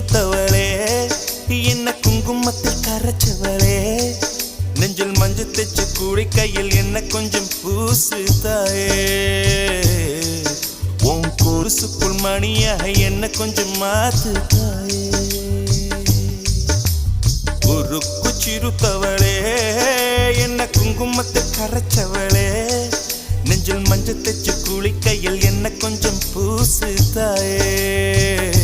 பூத்தவளே என்ன குங்குமத்தில் கரைச்சவளே நெஞ்சில் மஞ்சள் தைச்சு கூடி கையில் என்ன கொஞ்சம் பூசு தாயே உன் கொலுசுக்குள் மணியாக என்ன கொஞ்சம் மாத்து தாயே உருக்கு சிறுத்தவளே என்ன குங்குமத்தை கரைச்சவளே நெஞ்சில் மஞ்சள் தைச்சு குளிக்கையில் என்ன கொஞ்சம் பூசு தாயே